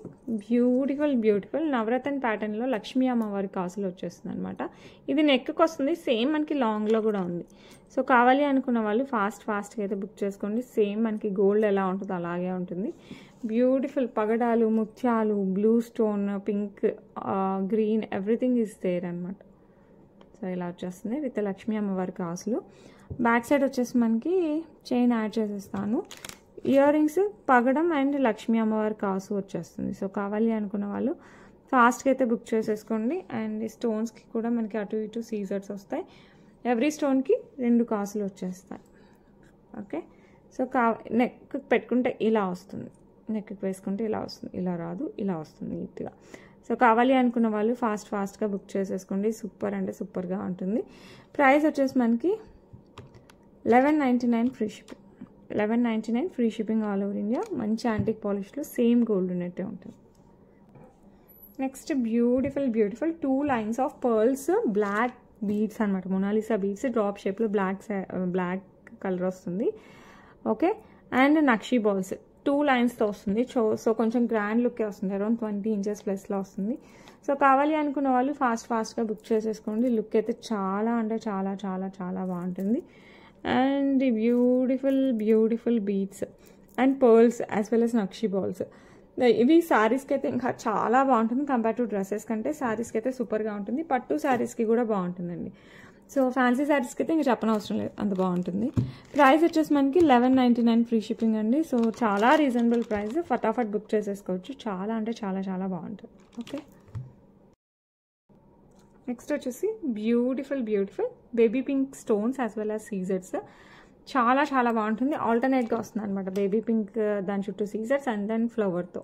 బ్యూటిఫుల్ నవరత్న ప్యాటర్న్లో లక్ష్మీ అమ్మవారి కాసులు వచ్చేస్తుంది అనమాట. ఇది నెక్కి వస్తుంది, సేమ్ మనకి లాంగ్లో కూడా ఉంది. సో కావాలి అనుకున్న వాళ్ళు ఫాస్ట్గా అయితే బుక్ చేసుకోండి. సేమ్ మనకి గోల్డ్ ఎలా ఉంటుందో అలాగే ఉంటుంది. బ్యూటిఫుల్ పగడాలు, ముత్యాలు, blue stone, pink, green, everything is there అనమాట. సో ఇలా వచ్చేస్తుంది విత్ లక్ష్మీ అమ్మవారి కాసులు. బ్యాక్ సైడ్ వచ్చేసి మనకి చైన్ యాడ్ చేసేస్తాను. ఇయర్ రింగ్స్ పగడం అండ్ లక్ష్మీ అమ్మవారి కాసు వచ్చేస్తుంది. సో కావాలి అనుకున్న వాళ్ళు ఫాస్ట్గా అయితే బుక్ చేసేసుకోండి. అండ్ ఈ స్టోన్స్కి కూడా మనకి అటు ఇటు సీజర్స్ వస్తాయి. ఎవ్రీ స్టోన్కి 2 కాసులు వచ్చేస్తాయి. ఓకే, సో నెక్ పెట్టుకుంటే ఇలా వస్తుంది, నెక్కి వేసుకుంటే ఇలా వస్తుంది, ఇలా రాదు, ఇలా వస్తుంది నీట్గా. సో కావాలి అనుకున్న వాళ్ళు ఫాస్ట్గా బుక్ చేసేసుకోండి. సూపర్ అంటే సూపర్గా ఉంటుంది. ప్రైస్ వచ్చేసి మనకి 1199 free shipping. 1199 free shipping all over India. మంచి యాంటిక్ పాలిష్లో సేమ్ గోల్డ్ ఉన్నట్టే ఉంటుంది. Next beautiful 2 lines of pearls black beads అనమాట. మొనాలిసా బీడ్స్ డ్రాప్ షేప్లో బ్లాక్ కలర్ వస్తుంది. ఓకే, అండ్ నక్షీ బాల్స్ 2 లైన్స్తో వస్తుంది. సో కొంచెం గ్రాండ్ లుక్కే వస్తుంది. అరౌండ్ 20 ఇంచెస్ ప్లస్లో వస్తుంది. సో కావాలి అనుకున్న వాళ్ళు ఫాస్ట్గా బుక్ చేసేసుకోండి. లుక్ అయితే చాలా అంటే చాలా చాలా చాలా బాగుంటుంది. And beautiful beads and pearls as well as nakshi balls. ఇవి శారీస్కి అయితే ఇంకా చాలా బాగుంటుంది. కంపేర్ టు డ్రెస్సెస్ కంటే శారీస్కి అయితే సూపర్గా ఉంటుంది. పట్టు శారీస్కి కూడా బాగుంటుందండి. సో ఫ్యాన్సీ శారీస్కి అయితే ఇంకా చెప్పనవసరం లేదు, అంత బాగుంటుంది. ప్రైస్ వచ్చేసి మనకి 1199 ఫ్రీ షిప్పింగ్ అండి. సో చాలా రీజనబుల్ ప్రైస్. ఫటాఫట్ బుక్ చేసేసుకోవచ్చు. చాలా అంటే చాలా చాలా బాగుంటుంది. ఓకే, నెక్స్ట్ వచ్చేసి beautiful baby pink stones as well as సీజర్స్. చాలా చాలా బాగుంటుంది. ఆల్టర్నేట్గా వస్తుంది అనమాట. బేబీ పింక్ దాని చుట్టూ సీజర్స్ అండ్ దెన్ ఫ్లవర్తో.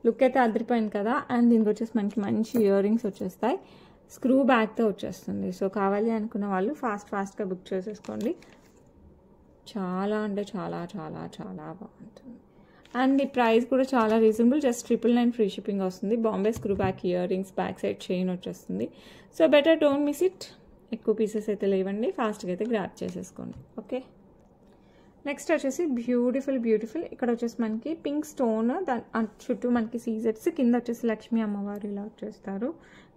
లుక్ అయితే అదిరిపోయింది కదా. అండ్ దీనికి వచ్చేసి మనకి మంచి ఇయర్ రింగ్స్ వచ్చేస్తాయి. స్క్రూ బ్యాగ్తో వచ్చేస్తుంది. సో కావాలి అనుకున్న వాళ్ళు ఫాస్ట్గా బుక్ చేసేసుకోండి. చాలా అంటే చాలా చాలా చాలా బాగుంటుంది. అండ్ ఈ ప్రైస్ కూడా చాలా రీజనబుల్. జస్ట్ 999 ఫ్రీ షిప్పింగ్ వస్తుంది. Bombay screw back ear rings, back side chain వచ్చేస్తుంది. So better don't miss it. ఎక్కువ పీసెస్ అయితే లేవండి. ఫాస్ట్గా అయితే గ్రాప్ చేసేసుకోండి. ఓకే, నెక్స్ట్ వచ్చేసి బ్యూటిఫుల్ ఇక్కడ వచ్చేసి మనకి పింక్ స్టోన్, దాని చుట్టూ మనకి సీజర్స్, కింద వచ్చేసి లక్ష్మీ అమ్మవారు ఇలా వచ్చేస్తారు.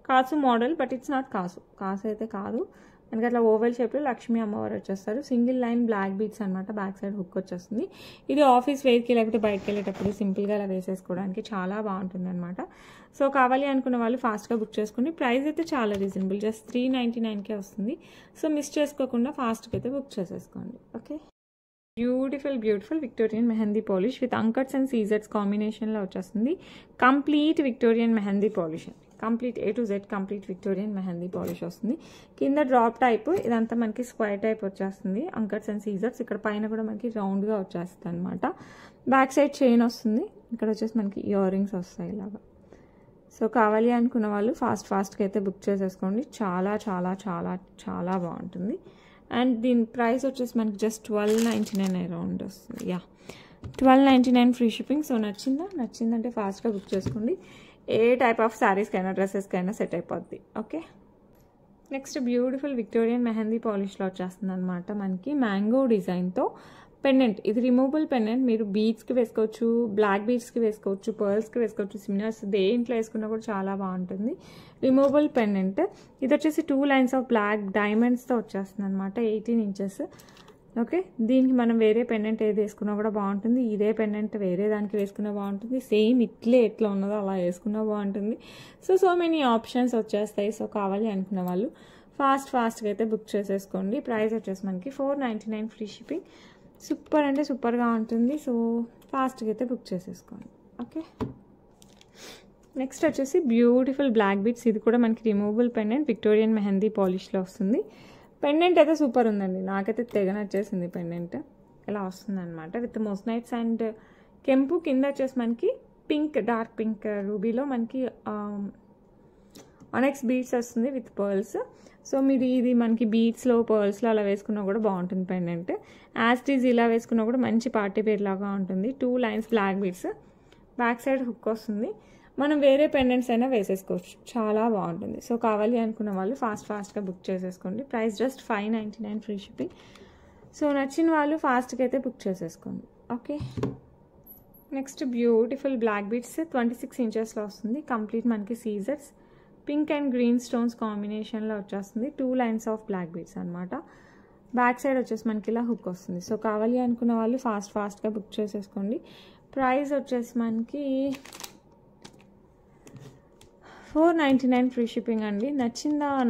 కాసు మోడల్, బట్ ఇట్స్ నాట్ కాసు అయితే కాదు. మనకి అట్లా ఓవెల్ షేప్లో లక్ష్మీ అమ్మవారు వచ్చేస్తారు. సింగిల్ లైన్ బ్లాక్ బీడ్స్ అనమాట. బ్యాక్ సైడ్ హుక్ వచ్చేస్తుంది. ఇది ఆఫీస్ వేర్కి లేకపోతే బయటకు వెళ్ళేటప్పుడు సింపుల్గా అలా వేసేసుకోవడానికి చాలా బాగుంటుంది అనమాట. సో కావాలి అనుకున్న వాళ్ళు ఫాస్ట్గా బుక్ చేసుకుని. ప్రైస్ అయితే చాలా రీజనబుల్. జస్ట్ 399కే వస్తుంది. సో మిస్ చేసుకోకుండా ఫాస్ట్గా అయితే బుక్ చేసేసుకోండి. Okay, beautiful Victorian mehndi polish with uncuts and సీజర్స్ కాంబినేషన్లో వచ్చేస్తుంది. కంప్లీట్ విక్టోరియన్ మెహందీ పాలిష్ అండి. Complete A to Z complete Victorian mehndi polish వస్తుంది. కింద డ్రాప్ టైప్, ఇదంతా మనకి స్క్వేర్ టైప్ వచ్చేస్తుంది. అంకట్స్ అండ్ సీజర్స్ ఇక్కడ పైన కూడా మనకి రౌండ్గా వచ్చేస్తుంది అనమాట. బ్యాక్ సైడ్ చైన్ వస్తుంది. ఇక్కడ వచ్చేసి మనకి ఇయర్ రింగ్స్ వస్తాయి ఇలాగా. సో కావాలి అనుకున్న వాళ్ళు ఫాస్ట్గా అయితే బుక్ చేసేసుకోండి. చాలా చాలా చాలా చాలా బాగుంటుంది. అండ్ దీని ప్రైస్ వచ్చేసి మనకి జస్ట్ 1299 అరౌండ్ వస్తుంది. 1299 ఫ్రీ షిప్పింగ్. సో నచ్చిందంటే ఫాస్ట్గా బుక్ చేసుకోండి. ఏ టైప్ ఆఫ్ శారీస్కైనా డ్రెస్సెస్కైనా సెట్ అయిపోద్ది. Okay, next beautiful Victorian mehndi పాలిష్లో వచ్చేస్తుంది అనమాట. మనకి మ్యాంగో డిజైన్తో పెండెంట్. ఇది రిమూవబుల్ పెండెంట్. మీరు బీడ్స్కి వేసుకోవచ్చు, బ్లాక్ బీడ్స్కి వేసుకోవచ్చు, పర్ల్స్కి వేసుకోవచ్చు, సిమిలర్స్ దేంట్లో వేసుకున్నా కూడా చాలా బాగుంటుంది. Removable pendant. ఇది వచ్చేసి 2 లైన్స్ ఆఫ్ బ్లాక్ డైమండ్స్తో వచ్చేస్తుంది అనమాట. 18 ఇంచెస్. ఓకే, దీనికి మనం వేరే పెండెంట్ ఏది వేసుకున్నా కూడా బాగుంటుంది. ఇదే పెండెంట్ వేరే దానికి వేసుకున్నా బాగుంటుంది. సేమ్ ఎట్లా ఉన్నదో అలా వేసుకున్నా బాగుంటుంది. సో మెనీ ఆప్షన్స్ వచ్చేస్తాయి. సో కావాలి అనుకున్న వాళ్ళు ఫాస్ట్గా అయితే బుక్ చేసేసుకోండి. ప్రైస్ వచ్చేసి మనకి 499 ఫ్రీ షిప్పింగ్. సూపర్ అంటే సూపర్గా ఉంటుంది. సో ఫాస్ట్గా అయితే బుక్ చేసేసుకోండి. ఓకే, నెక్స్ట్ వచ్చేసి బ్యూటిఫుల్ బ్లాక్ బీడ్స్. ఇది కూడా మనకి రిమూవబుల్ పెండెంట్ విక్టోరియన్ మెహందీ పాలిష్లో వస్తుంది. పెండెంట్ అయితే సూపర్ ఉందండి. నాకైతే తెగ నచ్చేసింది పెండెంట్. ఇలా వస్తుంది అనమాట విత్ మోస్నైట్స్ అండ్ కెంపు. కింద వచ్చేసి మనకి పింక్, డార్క్ పింక్ రూబీలో మనకి ఆనెక్స్ బీడ్స్ వస్తుంది విత్ పర్ల్స్. సో మీరు ఇది మనకి బీడ్స్లో పర్ల్స్లో అలా వేసుకున్నా కూడా బాగుంటుంది పెండెంట్. యాస్టీజ్ ఇలా వేసుకున్నా కూడా మంచి పార్టీ వేర్ లాగా ఉంటుంది. 2 lines black beads, back side hook వస్తుంది. మనం వేరే పెండెంట్స్ అయినా వేసేసుకోవచ్చు. చాలా బాగుంటుంది. సో కావాలి అనుకున్న వాళ్ళు ఫాస్ట్గా బుక్ చేసేసుకోండి. Price just 599 free shipping. So నచ్చిన వాళ్ళు ఫాస్ట్గా అయితే బుక్ చేసేసుకోండి. Okay, next beautiful black beads 26 ఇంచెస్లో వస్తుంది. కంప్లీట్ మనకి సీజర్స్, పింక్ అండ్ గ్రీన్ స్టోన్స్ కాంబినేషన్లో వచ్చేస్తుంది. 2 లైన్స్ ఆఫ్ బ్లాక్ బీడ్స్ అనమాట. బ్యాక్ సైడ్ వచ్చేసి మనకి ఇలా హుక్ వస్తుంది. సో కావాలి అనుకున్న వాళ్ళు ఫాస్ట్గా బుక్ చేసేసుకోండి. ప్రైస్ వచ్చేసి మనకి 499 ఫ్రీ షిప్పింగ్ అండి.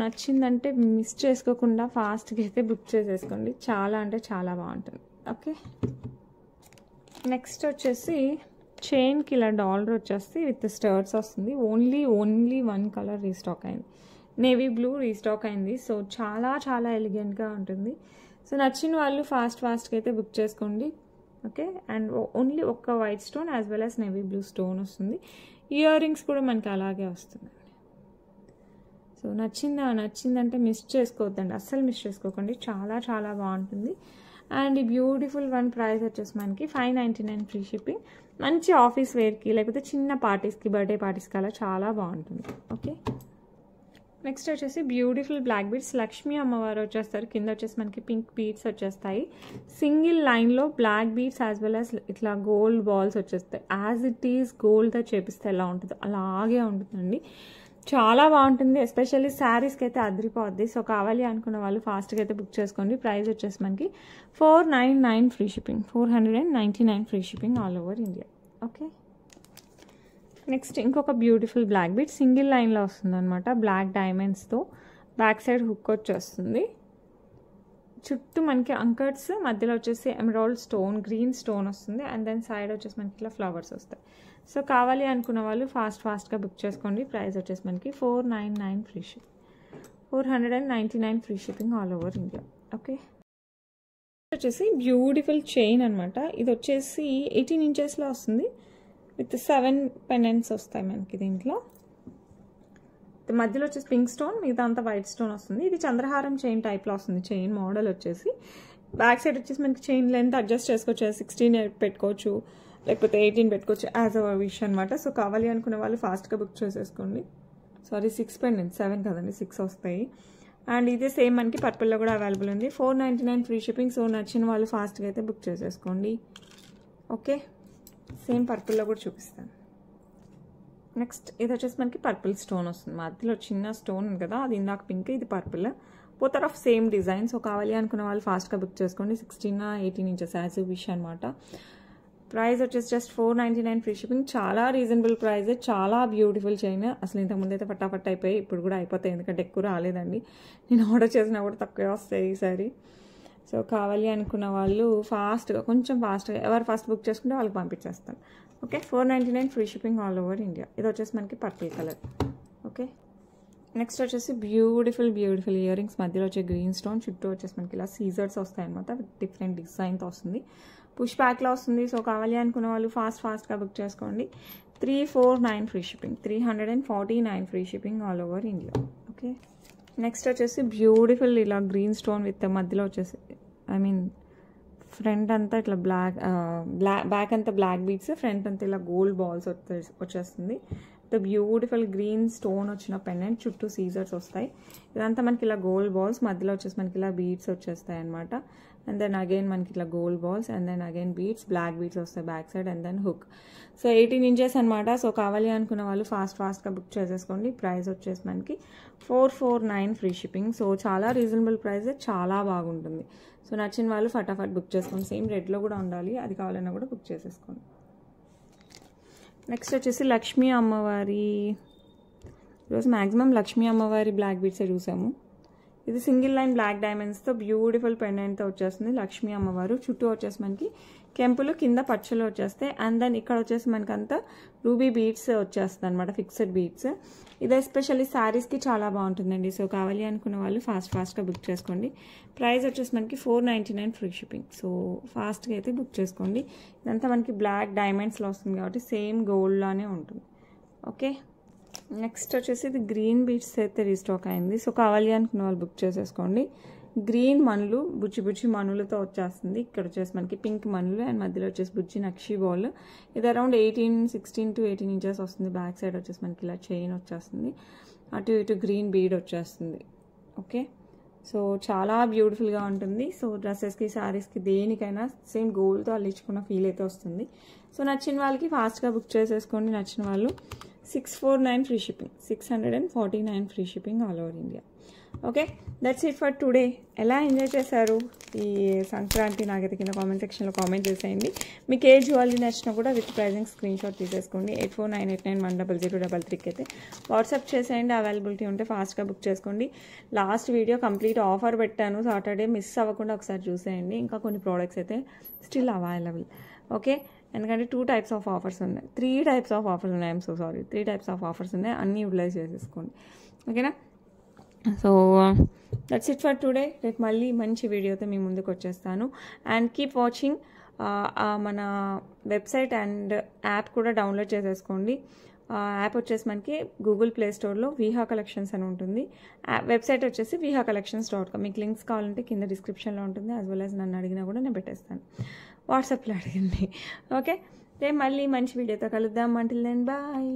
నచ్చిందంటే మిస్ చేసుకోకుండా ఫాస్ట్గా అయితే బుక్ చేసేసుకోండి. చాలా అంటే చాలా బాగుంటుంది. ఓకే, నెక్స్ట్ వచ్చేసి చైన్కి ఇలా డాలర్ వచ్చేసి విత్ స్టర్ట్స్ వస్తుంది. ఓన్లీ 1 కలర్ రీస్టాక్ అయింది, నేవీ బ్లూ రీస్టాక్ అయింది. సో చాలా చాలా ఎలిగెంట్గా ఉంటుంది. సో నచ్చిన వాళ్ళు ఫాస్ట్గా అయితే బుక్ చేసుకోండి. ఓకే, అండ్ ఓన్లీ ఒక్క white stone as well as navy blue stone వస్తుంది. ఇయర్ రింగ్స్ కూడా మనకి అలాగే వస్తుంది. సో నచ్చిందంటే మిస్ చేసుకోవద్దండి, అస్సలు మిస్ చేసుకోకండి. చాలా చాలా బాగుంటుంది. అండ్ ఈ బ్యూటిఫుల్ వన్ ప్రైస్ వచ్చేసి మనకి 599 ఫ్రీ షిప్పింగ్. మంచి ఆఫీస్ వేర్కి లేకపోతే చిన్న పార్టీస్కి, బర్త్డే పార్టీస్కి అలా చాలా బాగుంటుంది. ఓకే, నెక్స్ట్ వచ్చేసి బ్యూటిఫుల్ బ్లాక్ బీడ్స్. లక్ష్మీ అమ్మవారు వచ్చేస్తారు. కింద వచ్చేసి మనకి పింక్ బీడ్స్ వచ్చేస్తాయి. సింగిల్ లైన్లో black beads as well as ఇట్లా గోల్డ్ బాల్స్ వచ్చేస్తాయి. యాజ్ ఇట్ ఈస్ గోల్డ్తో చేపిస్తే ఎలా ఉంటుందో అలాగే ఉంటుందండి. చాలా బాగుంటుంది. ఎస్పెషల్లీ శారీస్కి అయితే అదిరిపోద్ది. సో కావాలి అనుకున్న వాళ్ళు ఫాస్ట్గా అయితే బుక్ చేసుకోండి. ప్రైస్ వచ్చేసి మనకి 499 free shipping, 499 free shipping all over India. Okay, next ఇంకొక బ్యూటిఫుల్ బ్లాక్ బీడ్ సింగిల్ లైన్లో వస్తుంది అనమాట. బ్లాక్ డైమండ్స్తో బ్యాక్ సైడ్ హుక్ వచ్చేస్తుంది. చుట్టూ మనకి అంకర్స్, మధ్యలో వచ్చేసి ఎమరాల్డ్ స్టోన్, గ్రీన్ స్టోన్ వస్తుంది. అండ్ దెన్ సైడ్ వచ్చేసి మనకి ఇట్లా ఫ్లవర్స్ వస్తాయి. సో కావాలి అనుకున్న వాళ్ళు ఫాస్ట్గా బుక్ చేసుకోండి. ప్రైస్ వచ్చేసి మనకి 499 free ship, 499 free shipping all over India. Okay, వచ్చేసి బ్యూటిఫుల్ చైన్ అనమాట. ఇది వచ్చేసి 18 ఇంచెస్లో వస్తుంది. విత్ 7 పెండెంట్స్ వస్తాయి మనకి దీంట్లో. మధ్యలో వచ్చేసి పింక్ స్టోన్, మిగతా అంతా వైట్ స్టోన్ వస్తుంది. ఇది చంద్రహారం చైన్ టైప్లో వస్తుంది. చైన్ మోడల్ వచ్చేసి బ్యాక్ సైడ్ వచ్చేసి మనకి చైన్ లెంత్ అడ్జస్ట్ చేసుకోవచ్చు. 16 పెట్టుకోవచ్చు, లేకపోతే 18 పెట్టుకోవచ్చు, యాజ్ అవర్ విష్ అనమాట. సో కావాలి అనుకున్న వాళ్ళు ఫాస్ట్గా బుక్ చేసేసుకోండి. సారీ, 6 పెండెంట్స్, 7 కదండి, 6 వస్తాయి. అండ్ ఇదే సేమ్ మనకి పర్పుల్లో కూడా అవైలబుల్ ఉంది. 499 ఫ్రీ షిప్పింగ్. సో నచ్చిన వాళ్ళు ఫాస్ట్గా అయితే బుక్ చేసేసుకోండి. ఓకే, సేమ్ పర్పుల్లో కూడా చూపిస్తాను. నెక్స్ట్ ఇది వచ్చేసి మనకి పర్పుల్ స్టోన్ వస్తుంది. మధ్యలో చిన్న స్టోన్ ఉంది కదా, అది ఇందాక పింక్, ఇది purple. Both are of same design. So కావాలి అనుకున్న వాళ్ళు ఫాస్ట్గా బుక్ చేసుకోండి. 16 18 ఇంచెస్ యాజ్ విష్ అనమాట. ప్రైస్ వచ్చేసి జస్ట్ 499 ఫ్రీ షిప్పింగ్. చాలా రీజనబుల్ ప్రైస్, చాలా బ్యూటిఫుల్ చైన్. అసలు ఇంతకుముందు అయితే ఫటాఫట్ అయిపోయి, ఇప్పుడు కూడా అయిపోతాయి, ఎందుకంటే ఎక్కువ రాలేదండి. నేను ఆర్డర్ చేసినా కూడా తక్కువే వస్తాయి ఈసారి. సో కావాలి అనుకున్న వాళ్ళు కొంచెం ఫాస్ట్గా ఎవరు ఫస్ట్ బుక్ చేసుకుంటే వాళ్ళకి పంపించేస్తాను. Okay, 499 free shipping all over India. ఇది వచ్చేసి మనకి పర్పుల్ కలర్. ఓకే, నెక్స్ట్ వచ్చేసి బ్యూటిఫుల్ ఇయర్ రింగ్స్. మధ్యలో వచ్చే గ్రీన్ స్టోన్, చుట్టూ వచ్చేసి మనకి ఇలా సీజర్స్ వస్తాయి అనమాట. డిఫరెంట్ డిజైన్తో వస్తుంది. పుష్ బ్యాక్లో వస్తుంది. సో కావాలి అనుకున్న వాళ్ళు ఫాస్ట్గా బుక్ చేసుకోండి. 349 free shipping, 349 free shipping all over India. Okay, next వచ్చేసి బ్యూటిఫుల్ ఇలా గ్రీన్ స్టోన్ విత్ మధ్యలో వచ్చేసి ఫ్రంట్ అంతా ఇట్లా బ్యాక్ అంతా బ్లాక్ బీడ్స్, ఫ్రంట్ అంతా ఇలా గోల్డ్ బాల్స్ వచ్చేస్తుంది. బ్యూటిఫుల్ గ్రీన్ స్టోన్ వచ్చిన పెండెంట్, చుట్టూ సీజర్స్ వస్తాయి. ఇదంతా మనకి ఇలా గోల్డ్ బాల్స్, మధ్యలో వచ్చేసి మనకి ఇలా బీడ్స్ వచ్చేస్తాయి అనమాట. అండ్ దెన్ అగైన్ మనకి ఇట్లా gold balls, and then again beads, black beads వస్తాయి back side, and then hook. So 18 inches అనమాట. సో కావాలి అనుకున్న వాళ్ళు ఫాస్ట్గా బుక్ చేసేసుకోండి. ప్రైస్ వచ్చేసి మనకి 449 ఫ్రీ షిప్పింగ్. సో చాలా రీజనబుల్ ప్రైస్, చాలా బాగుంటుంది. సో నచ్చిన వాళ్ళు ఫటాఫట్ బుక్ చేసుకోండి. సేమ్ రెడ్లో కూడా ఉండాలి, అది కావాలన్నా కూడా బుక్ చేసేసుకోండి. నెక్స్ట్ వచ్చేసి లక్ష్మీ అమ్మవారి, ఈరోజు మ్యాక్సిమం లక్ష్మీ అమ్మవారి బ్లాక్ బీడ్సే చూసాము. ఇది సింగిల్ లైన్ బ్లాక్ డైమండ్స్తో బ్యూటిఫుల్ పెండెంట్తో వచ్చేస్తుంది. లక్ష్మీ అమ్మవారు చుట్టూ వచ్చేసి మనకి కెంపులు, కింద పచ్చలు వచ్చేస్తాయి. అండ్ దెన్ ఇక్కడ వచ్చేసి మనకి అంతా రూబీ బీడ్స్ వచ్చేస్తుంది అనమాట, ఫిక్స్డ్ బీడ్స్. ఇది ఎస్పెషల్లీ శారీస్కి చాలా బాగుంటుందండి. సో కావాలి అనుకున్న వాళ్ళు ఫాస్ట్గా బుక్ చేసుకోండి. ప్రైస్ వచ్చేసి మనకి 499 ఫ్రీ షిప్పింగ్. సో ఫాస్ట్గా అయితే బుక్ చేసుకోండి. ఇదంతా మనకి బ్లాక్ డైమండ్స్లో వస్తుంది కాబట్టి సేమ్ గోల్డ్లానే ఉంటుంది. ఓకే, నెక్స్ట్ వచ్చేసి ఇది గ్రీన్ బీడ్స్ అయితే రీస్టాక్ అయింది. సో కావాలి అనుకున్న వాళ్ళు బుక్ చేసేసుకోండి. గ్రీన్ మనులు, బుజ్జి మనులతో వచ్చేస్తుంది. ఇక్కడ వచ్చేసి మనకి పింక్ మనులు, అండ్ మధ్యలో వచ్చేసి బుజ్జి నక్షి బాల్. ఇది అరౌండ్ 16 to 18 ఇంచెస్ వస్తుంది. బ్యాక్ సైడ్ వచ్చేసి మనకి ఇలా చైన్ వచ్చేస్తుంది. అటు ఇటు గ్రీన్ బీడ్ వచ్చేస్తుంది. ఓకే, సో చాలా బ్యూటిఫుల్గా ఉంటుంది. సో డ్రెస్సెస్కి, శారీస్కి, దేనికైనా సేమ్ గోల్డ్తో అల్లించుకున్న ఫీల్ అయితే వస్తుంది. సో నచ్చిన వాళ్ళకి ఫాస్ట్గా బుక్ చేసేసుకోండి. నచ్చిన వాళ్ళు 649 free shipping, 649 free shipping all over India. Okay, that's it for today. ఎలా ఎంజాయ్ చేశారు ఈ సంక్రాంతి నాకైతే కింద కామెంట్ సెక్షన్లో కామెంట్ చేసేయండి. మీకు ఏ జ్యువెలరీ నచ్చినా కూడా విత్ ప్రైజింగ్ స్క్రీన్ షాట్ తీసేసుకోండి. 8498910003కి అయితే వాట్సాప్ చేసేయండి. అవైలబిలిటీ ఉంటే ఫాస్ట్గా బుక్ చేసుకోండి. లాస్ట్ వీడియో కంప్లీట్ ఆఫర్ పెట్టాను, సాటర్డే మిస్ అవ్వకుండా ఒకసారి చూసేయండి. ఇంకా కొన్ని ప్రోడక్ట్స్ అయితే స్టిల్ అవైలబుల్. ఓకే, ఎందుకంటే 2 types ఆఫ్ ఆఫర్స్ ఉన్నాయి, 3 types ఆఫ్ ఆఫర్స్ ఉన్నాయి. I'm so sorry, 3 types of offers ఉన్నాయి. అన్నీ యూటిలైజ్ చేసేసుకోండి. ఓకేనా? So that's it for today. రేపు మళ్ళీ మంచి వీడియోతో మీ ముందుకు వచ్చేస్తాను. And keep watching. మన వెబ్సైట్ అండ్ యాప్ కూడా డౌన్లోడ్ చేసేసుకోండి. యాప్ వచ్చేసి మనకి గూగుల్ ప్లే స్టోర్లో విహా కలెక్షన్స్ అని ఉంటుంది. వెబ్సైట్ వచ్చేసి vihacollections.com. మీకు లింక్స్ కావాలంటే కింద డిస్క్రిప్షన్లో ఉంటుంది. యాజ్ వెల్ యాజ్ నన్ను అడిగినా కూడా నేను పెట్టేస్తాను, వాట్సాప్లో అడిగింది. ఓకే, రేపు మళ్ళీ మంచి వీడియోతో కలుద్దాం. Until then bye.